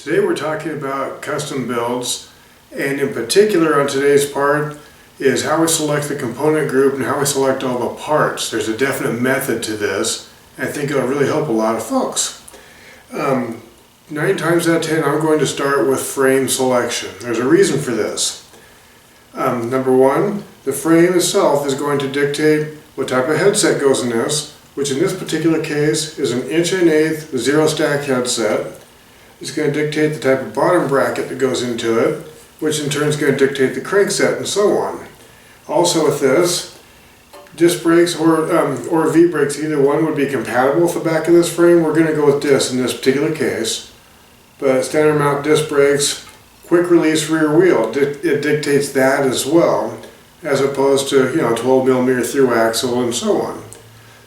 Today we're talking about custom builds, and in particular on today's part is how we select the component group and how we select all the parts. There's a definite method to this, and I think it'll really help a lot of folks. 9 times out of 10 I'm going to start with frame selection. There's a reason for this. Number one, the frame itself is going to dictate what type of headset goes in this, which in this particular case is an 1 1/8 zero stack headset. It's going to dictate the type of bottom bracket that goes into it, which in turn is going to dictate the crankset and so on. Also with this, disc brakes or V-brakes, either one would be compatible with the back of this frame. We're going to go with disc in this particular case. But standard mount disc brakes, quick release rear wheel, it dictates that as well, as opposed to 12mm through axle and so on.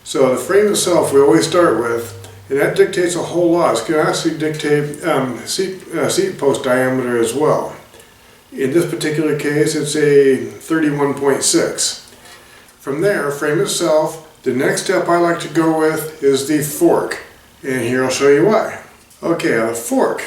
So the frame itself we always start with, and that dictates a whole lot. It's going to actually dictate seat post diameter as well. In this particular case it's a 31.6. From there, frame itself, the next step I like to go with is the fork, and here I'll show you why. Okay, a fork.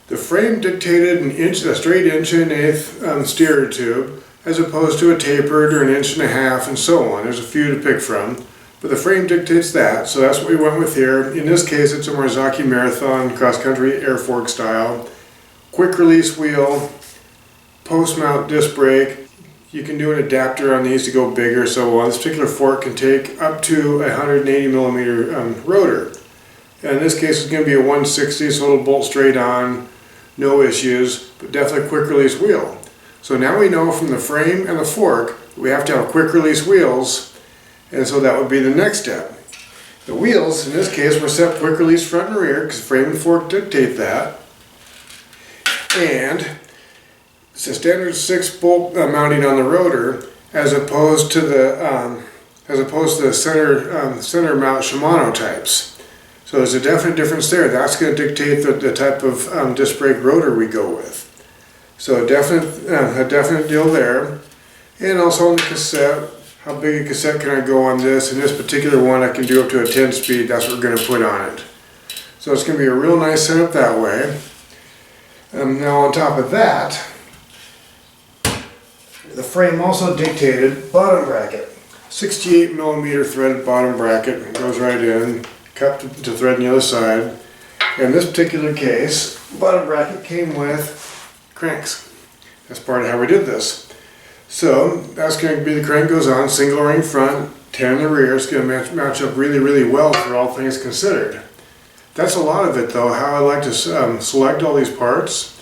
The frame dictated a straight 1 1/8 steer tube as opposed to a tapered or 1 1/2 and so on. There's a few to pick from. But the frame dictates that, so that's what we went with here. In this case, it's a Marzocchi Marathon cross-country air fork style. Quick release wheel, post mount disc brake. You can do an adapter on these to go bigger, so on. This particular fork can take up to a 180mm rotor. And in this case, it's going to be a 160, so it'll bolt straight on, no issues, but definitely a quick release wheel. So now we know from the frame and the fork that we have to have quick release wheels. And so that would be the next step. The wheels, in this case, were set quick release front and rear because frame and fork dictate that. And it's a standard 6-bolt mounting on the rotor, as opposed to the center mount Shimano types. So there's a definite difference there. That's going to dictate the type of disc brake rotor we go with. So a definite deal there. And also on the cassette. How big a cassette can I go on this? In this particular one I can do up to a 10 speed, that's what we're going to put on it. So it's going to be a real nice setup that way. Now on top of that, the frame also dictated bottom bracket. 68mm threaded bottom bracket, it goes right in, cut to thread on the other side. In this particular case, bottom bracket came with cranks. That's part of how we did this. So that's going to be the crank goes on, single ring front, 10 in the rear. It's going to match up really, really well for all things considered. That's a lot of it though, how I like to select all these parts.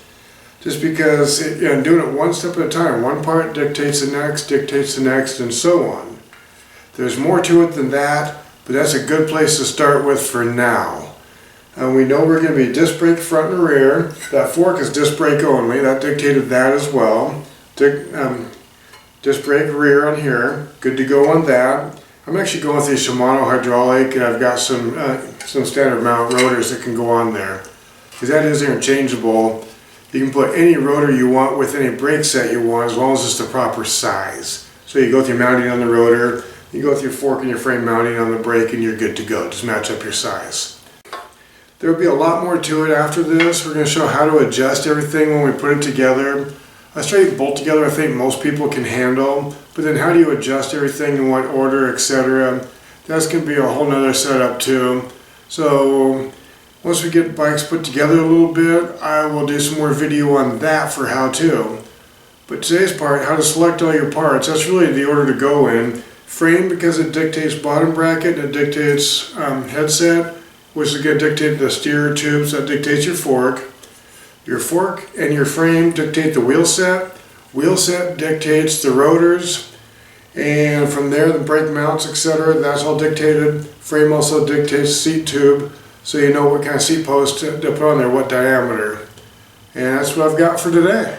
Just because doing it one step at a time, one part dictates the next, and so on. There's more to it than that, but that's a good place to start with for now. We know we're going to be disc brake front and rear. That fork is disc brake only, that dictated that as well. Disc brake rear on here, good to go on that. I'm actually going with the Shimano hydraulic, and I've got some standard mount rotors that can go on there. Because that is interchangeable. You can put any rotor you want with any brake set you want as long as it's the proper size. So you go with your mounting on the rotor, you go with your fork and your frame mounting on the brake, and you're good to go. Just match up your size. There will be a lot more to it after this. We're going to show how to adjust everything when we put it together. A straight bolt together I think most people can handle, but then how do you adjust everything in what order, etc. That's going to be a whole nother setup too. So once we get bikes put together a little bit, I will do some more video on that for how to. But today's part, how to select all your parts, that's really the order to go in. Frame because it dictates bottom bracket, and it dictates headset, which is going to dictate the steer tubes, that dictates your fork. Your fork and your frame dictate the wheel set. Wheel set dictates the rotors, and from there the brake mounts, etc. That's all dictated. Frame also dictates seat tube, so you know what kind of seat post to put on there, what diameter. And that's what I've got for today.